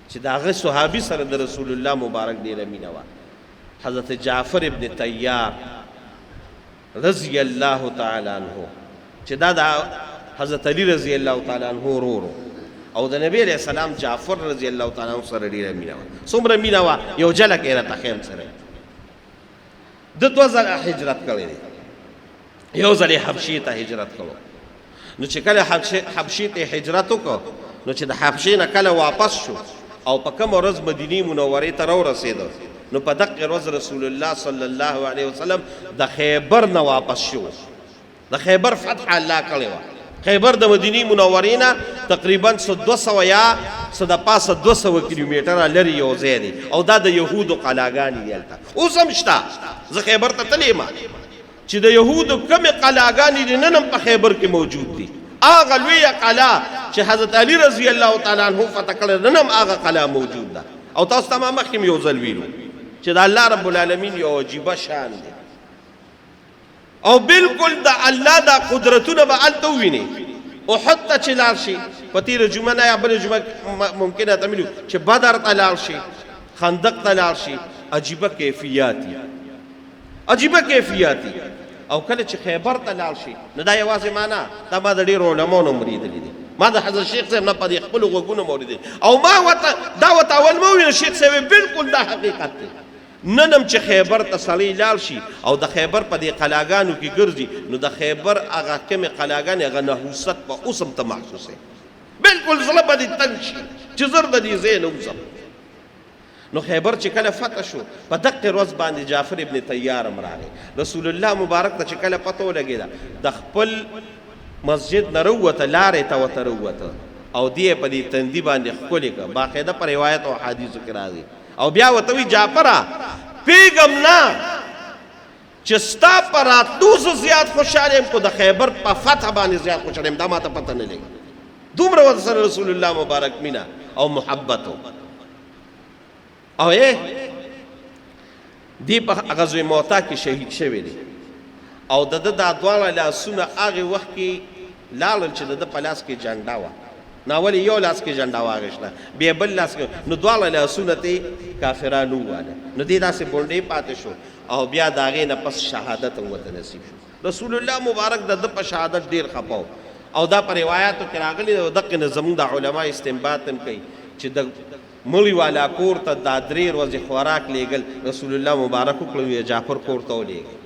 چې د هغه صحابي سره د رسول الله مبارک ډېره مینه وه حضرت جعفر ابن طیار رضی الله تعالی عنه چې دا د حضرت علی رضی الله تعالی عنه ورور او د نبی علیہ السلام جعفر رضی الله تعالی عنه سره ډېره مینه وه څومره مینه وه یو جلک یې راته خیم سره د 2 ځله هجرت کړی دی یو ځل حبشې ته هجرت کړو نو چې کله حبشې ته هجرت وکړو نو چې د حبشې نه کله واپس شو او په کوم ورځ مدینې منورې ته راورسېدو نو په دغه ورځ رسول الله صلی الله علیه وسلم د خیبر نه واپس شو د خیبر فتح الله کړی وه خیبر د مدینې منورې نه تقریبا 200 یا 200 کیلومتره لرې یو ځای دی او دا د یهودو قلاګانې دي هلته اوس هم شته زه خیبر ته تللی یم چې د یهودو کمې قلاګانې دي نن هم په خیبر کې موجود دي هغه لویه قلا چې حضرت علی رضی الله تعالی عنه فتح کړی نن هم هغه قلا موجود ده او تاسو ته ما مخکې یو ځل ویلو چې د الله رب العالمین یو عجیبه شان دی او بالکل د الله دا قدرتونه به هلته ووینئ احد ته چې لاړ شي په تېره جمعه نه یا بله جمعه ممکنه ته ملو چې بدر ته لاړ شي خندق ته لاړ شي عجیبه کیفیات دي عجیبه کیفیات دي او کله چې خیبر ته لاړ شي نو دا یوازې ما نه دا ما د ډېرو علماو نه اورېدلي دي ما د حضرت شیخ صاحب نه په دې خپلو غوږونو مې اورېدلي او ما ورته دا ورته اول مه وویل شیخ صاحب بالکل دا حقیقت دی نن هم چې خیبر ته سړی لاړ شي او د خیبر په دې قلاګانو کې ګرځي نو د خیبر هغه کمې قلاګانې هغه نحوست به اوس هم ته محسوسوي بالکل زړه به دې تنګ شي چې زر د دې ځای نه وځم نو خیبر چې کله فتح شو په دقه ورځ باندې جعفر ابن طیار هم راغی رسول الله مبارک ته چې کله پته ولګېده د خپل مسجد نه راووته لارې ته ورته راووته او دې په دې تندي باندې ښکلې کړه باقاعده په روایت او حدیثو کې راځي او بیا ورته وی جعفره پیغم نه چې ستا په راتلو زه زیات خوشحاله یم خو د خیبر په فتح باندې زیات خوشحاله یم دا ما ته پته نه لګي دومره ورسره رسول الله مبارک مینه او محبت او دی په غزوه موته کې شهید شوی دی او د دا دواړه لاسونه هغه وخت کې لاړل چې د په لاس کې جنډه وه ناول یو لاس کې جنډا واغشته بیا بل لاس کې نو دواړه لاسونه ته کافرانو واله نو دې داسې بونډې پاتې شو او بیا د هغې نه پس شهادت هم ورته نصیب شو رسول الله مبارک د ده په شهادت ډېر خپه او دا په روایاتو کې راغلي او دقې نه زموږ د علما استنباط هم کوي چې د مړي والا کور ته دا 3 ورځې خوراک لیږل رسول الله مبارک وکړو جعفر کور ته ولیږل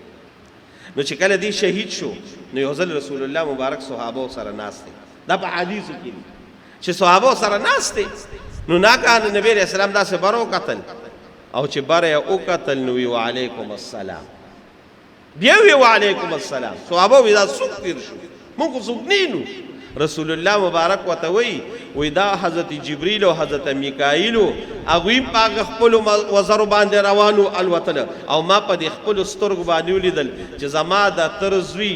نو چې کله دی شهید شو نو یو ځل رسول الله مبارک صحابو سره ناست دی دا په حدیثو کې دي چې صحابو سره ناست دی نو ناګهانه نبی علیہ السلام داسې بر وکتل او چې بر یې وکتل نو وی وعلیکم السلام بیا وی وعلیکم السلام صحابو وی دا څوک تیر شو مونږ خو څوک نه نو رسول الله مبارک ورته وی دا حضرت جبریل او حضرت میکائیل هغوی په هغه خپلو وزرو باندې روانو الوتله او ما په دې خپلو سترګو باندې ولیدل چې زما د تر زوی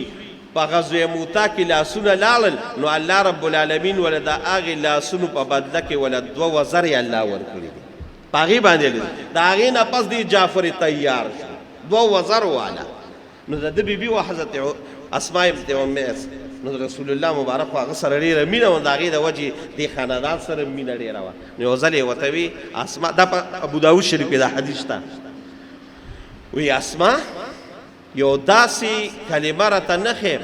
په غزوه موته کې لاسونه لاړل نو الله رب العالمین ول د هغې لاسونو په بدله کې ول 2 وزرې الله ورکړي دي په هغې باندې لیدل د هغې نه پس دی جعفر تیار شو 2 وزر والا نو د ده بیبي و حضرت اسماء بنت عمیس نو رسول الله مبارک هغه سره ډېره مینه وه د هغې د وجې دې خاندان سره مینه ډېره وه نو یو ځل یې ورته وي اسما دا په ابوداود شریف کې دا حدیث شته وی اسما یو داسې کلمه راته نه ښیم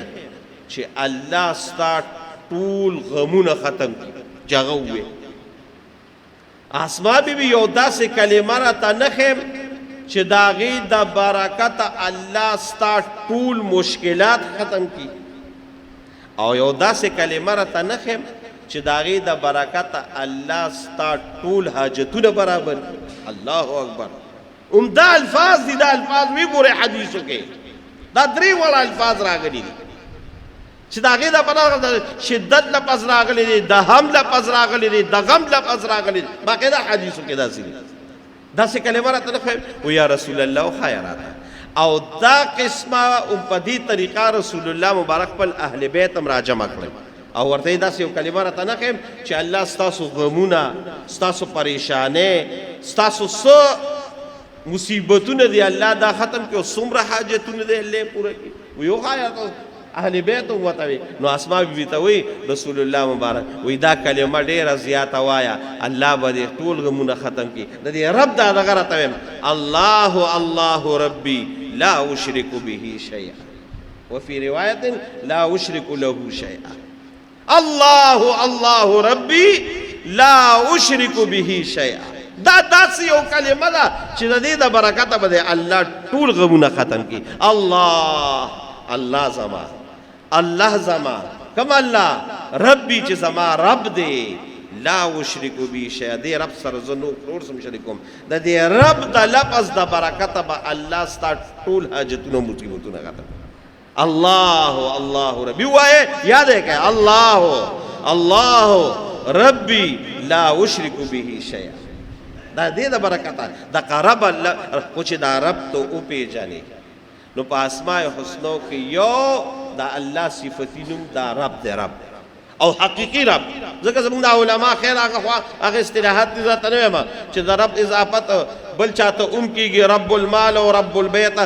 چې الله ستا ټول غمونه ختم کړي چې هغه وویل اسما بیبي یو داسې کلمه راته نه ښیم چې د هغې د برکته الله ستا ټول مشکلات ختم کړي او یو داسې کلمه راته نه ښیم چې د هغې د برکته الله ستا ټول حاجتونه برابر کړي الله اکبر عمده الفاظ دي دا الفاظ وی ګورئ حدیثو کې دا 3 واړه الفاظ راغلي دي چې د هغې د برکته شدت لفظ راغلی دی د هم لفظ راغلی دی د غم لفظ راغلی دی باقاعده حدیثو کې داسې دي داسې کلمه راته نه ښیم و یا رسول الله خیراته او دا قسمه په دې طریقه رسول الله مبارک خپل اهل بیت هم راجمع کړل او ورته یې داسې یو کلمه راته نه ښیم چې الله ستاسو غمونه ستاسو پریشانۍ ستاسو څه مصیبتونه دي الله دا ختم کړي او څومره حاجتونه دي الله یې پوره کړي وی وښایه اهل بیت هم ورته وي نو اسما بیبي ته وی رسول الله مبارک وی دا کلمه ډېره زیاته وایه الله به دې ټول غمونه ختم کړي د دې رب دا دغه راته ویم الله الله ربي لا اشرك به شيئا وفي روايه لا اشرك له شيئا الله الله ربي لا اشرك به شيئا دا داسې یو کلمه ده چې د دې د برکته به د الله ټول غمونه ختم کړي الله الله زما الله زما کوم الله ربي چې زما رب دی لا اشرک بی شیئا دې رب سره زه نور څه شریکوم د دې رب د لفظ د برکته به الله ستا ټول حاجتونه مصیبتونه ختم الله الله ربي وایه یاد یې کړه الله الله ربي لا اشرک به شیئا دا دې د برکته د قرب الله خو چې دا رب ته وپېژنې نو په اسماء حسنو کې یو دا الله صفتی نوم دا رب دی رب او حقیقي رب ځکه زموږ د علما خیر هغه اصطلاحات دي ځاته نه وایم چې د رب اضافت بل چاته کېږي رب المال او رب البیت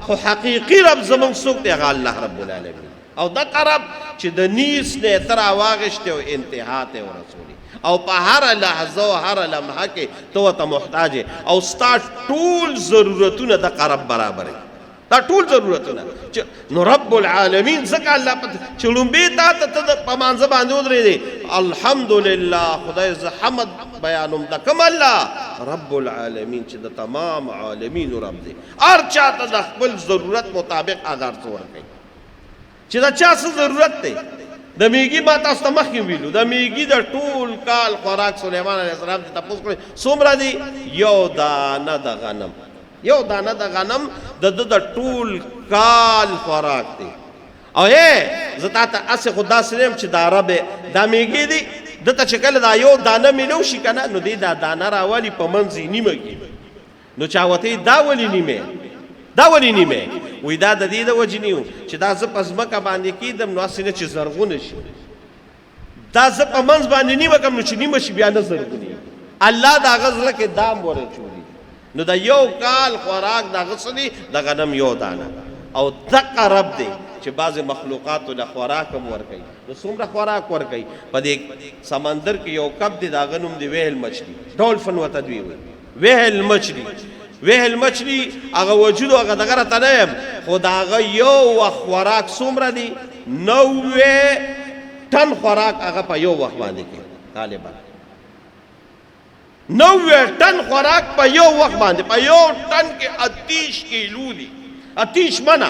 خو حقیقي رب زموږ څوک دی هغه الله رب العالمین او دغه رب چې د نیس نه تر واغشته او انتها ته ورسولي او په هر لحظه او هر لمحه کې تو ته محتاج او ستا ټول ضرورتونه د رب برابر دا ټول ضرورتونه نو رب العالمین ځکه الله چې لومبې تا ته په مانځه باندې ودرېدې الحمدلله خدای زه حمد بیانوم د کوم الله رب العالمین چې د تمام عالمینو رب دی هر چاته د خپل ضرورت مطابق هغه څه ورکوي چې دا چا څه ضرورت دی د میږي ما تاسو ته مخکې ویلو د میږي د ټول کال خوراک سلیمان علیه السلام ته تپوس کړی څومره دی یو دانه د غنم یو دانه د غنم د ټول کال خوراک دی او زه تا ته هسې خو داسې نه یم چې دا رب دا میږي دی دته چې کله دا یو دانه میلو شي که نه نو دی دا دانه راولي په منځ یې نیمه کې نو چا ورته دا ولې نیمې دا ولې نیمې وی دا د دې د وجې نه چې دا زه په ځمکه باندې کېدم نو هسې نه چې زرغونه شي دا زه په منځ باندې نیمه کړم نو چې نیمه شي بیا نه زرغونې الله د هغه زړه کې دام ورچولي نو د یو کال خوراک د هغه څه دی د غنم یو دانه او دقه رب دی چې بعض مخلوقاتو له خوراک هم ورکوي. نو څومره خوراک ورکوي؟ په دې سمندر کې یو کب دی، د هغه نوم دی ویل مچھلی، ډولفن ورته دوی وایي، ویل مچھلی. ویل مچھلی هغه وجود هغه دغه راته نه یم، خو د هغه یو وخت خوراک څومره دی؟ 90 ټن خوراک هغه په یو وخت باندې کوي غالبا. 90 ټن خوراک په یو وخت باندې، په یو ټن کې 30 کیلو دي، 30 منه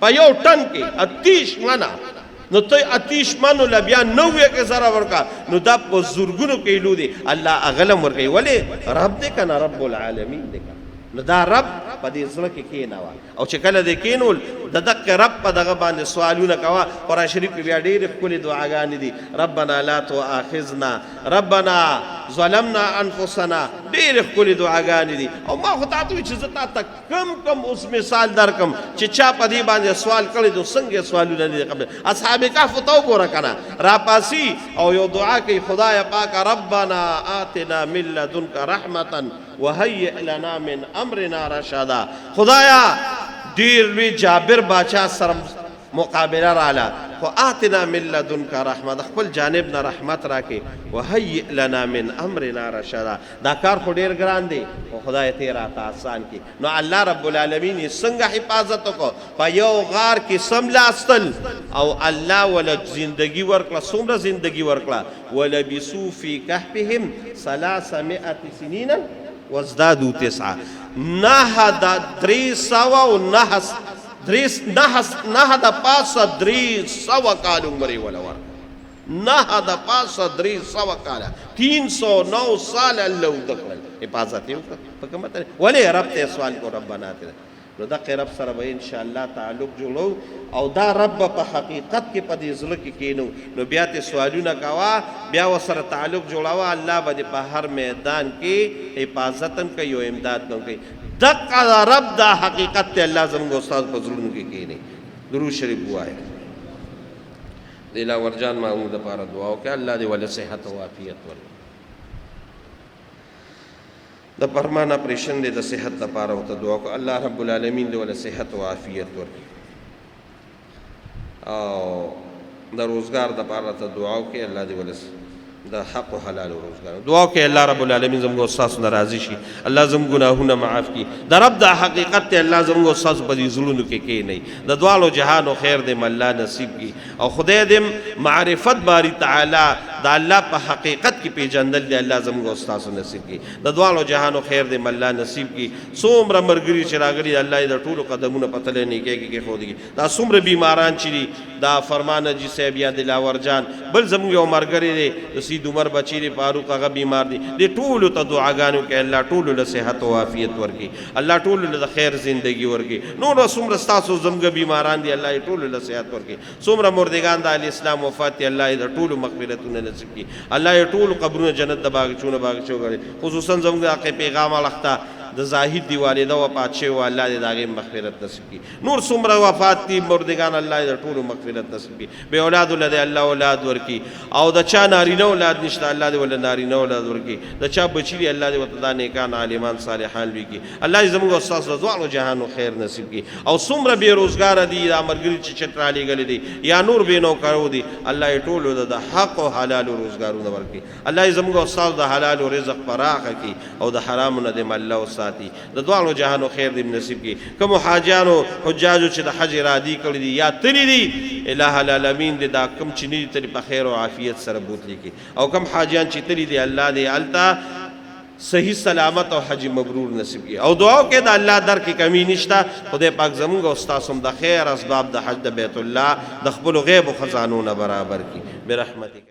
په یو ټن کې 30 منه. نو ته 30 منو له بیا 90 کې سره ورکا، نو دا په زرګونو کیلو دي. الله اغلم ورکوي، ولې؟ رب دې کنه، رب العالمین دې کنه. نو دا رب په دې زړه کې کېناوه، او چې کله دې کېنول د دقه رب په دغه باندې سوالونه کوه. قرآن شریف کې بیا ډېرې ښکلې دعاګانې دي، ربنا لا تؤاخذنا، ربنا ظلمنا انفسنا، ډېرې ښکلې دعاګانې دي. او ما خو تا ته وایي چې زه تا ته کم اوس مثال درکم چې چا په دې باندې سوال کړی نو څنګه سوالونه دي قبل. اصحاب کهف ته وګوره کنه، راپاسي او یو دعا کوي، خدای پاک ربنا آتنا من لدنک رحمتا وهیئ لنا من امرنا رشدا. خدایا ډیر لوی جابر باچا سره مقابله رااله، خو آتنا من لدنک رحمت، خپل جانب نه رحمت راکې، وهیئ لنا من امرنا رشدا. دا کار خو ډیر ګران دی، خو خدای ته راته آسان کی. نو الله رب العالمین یې څنګه حفاظت وکړو؟ په یو غار کې سملاستل، او الله ول زندگی ورکړه. څومره زندگی ورکړه؟ ولبثوا فی کهفهم 300 سنین وازدادوا 9. نه دا 309 د پاسه 300 کال عمر ولا ور، نه د پاسه 300 کال، 309 سال الله دکړل حفاظت یې وکړه. په کومه طریقه؟ ولې؟ رب ته سوال کو، ربنا ته. نو دغه رب سره به ان شاء الله تعلق جوړو، او دا رب په حقیقت کې په دې زړه کې کینو. نو بیا ته سوالونه کوا، بیا وسره تعلق جوړاوه، الله به په هر میدان کې حفاظت هم کوي او امداد هم کوي. دغه رب دا حقیقت ته الله زموږ استاد په زړونو کې کینی. درود شریف وایي. دلا ورجان ما موږ د پاره دعا وکړه، الله دې ول صحت او عافیت ورکړي. د پرمان اپریشن دې د صحت لپاره او ته دعا وکړه، الله رب العالمین دې ول صحت او عافیت ورکړي. او د روزګار د پاره ته دعا وکړه، الله دې ول د حق او حلال روزګار دعا وکړه. الله رب العالمین زموږ استاد ناراضي شي، الله زموږ ګناهونه معاف کړي. د رب د حقیقت ته الله زموږ استاد په دې زړونو کې کېني. د دوالو جهان او خیر دې الله نصیب کړي، او خدای دې معرفت باری تعالی د الله په حقیقت کې پیژندل دې الله زموږ استاد نصیب کړي. د دوالو جهان او خیر دې الله نصیب کړي. څومره مرګري چې راغلي الله دې ټولو قدمونه پته لنی کې خو دې دا څومره بیماران چې دي، دا فرمان جی صاحب یا دلاور جان بل زموږ یو مرګري دې سید عمر بچی دی فاروق هغه بیمار دي. دې ټولو ته دعاګانو کې الله ټولو له صحت او عافیت ورکړي، الله ټولو له خیر زندگی ورکړي. نور څومره ستاسو زموږ بیماران دي الله ټولو له صحت ورکړي. څومره مردگان د اسلام وفات دي الله دې ټولو مغفرتونه نصیب کړي. الله ټولو قبرونه جنت د باغچونه باغچو، خصوصا زموږ د پیغام الخته د زاهد دی والده وفات شوی و، الله دې داغه مغفرت نصیب کړي. نور څومره وفات دي مردگان الله دې ټولو مغفرت نصیب کړي. به اولاد ولده الله اولاد ورکړي، او د چا نارینه اولاد نشته الله دې ول نارینه اولاد ورکړي. د چا بچی دی الله دې وتدا نیکان عالمان صالحان وکړي. الله دې زموږ استاد د دوه جهانو خیر نصیب کړي. او څومره بے روزګار دي دا مرګري چې چترالي غلي دي یا نور به نو کارو دي، الله دې ټولو د حق او حلال روزګارونه ورکړي. الله دې زموږ استاد د حلال او رزق فراخ کړي، او د حرام نه دې الله ساتي. د دوالو جهانو خیر دې نصیب کړي. کوم حاجانو حجاجو چې د حج ارادي کړی دي یا تللی دي، الہ العالمین دې دا کم چې نه تل په خیر او عافیت سره بوتلی کړي. او کم حاجان چې تللی دي الله دې التا صحیح سلامت او حج مبرور نصیب کړي. او دعا کې د الله در کې کمی نشته. خدای پاک زموږ استاد هم د خیر اسباب د حج د بیت الله د خپل غیب او خزانو نه برابر کړي برحمتک.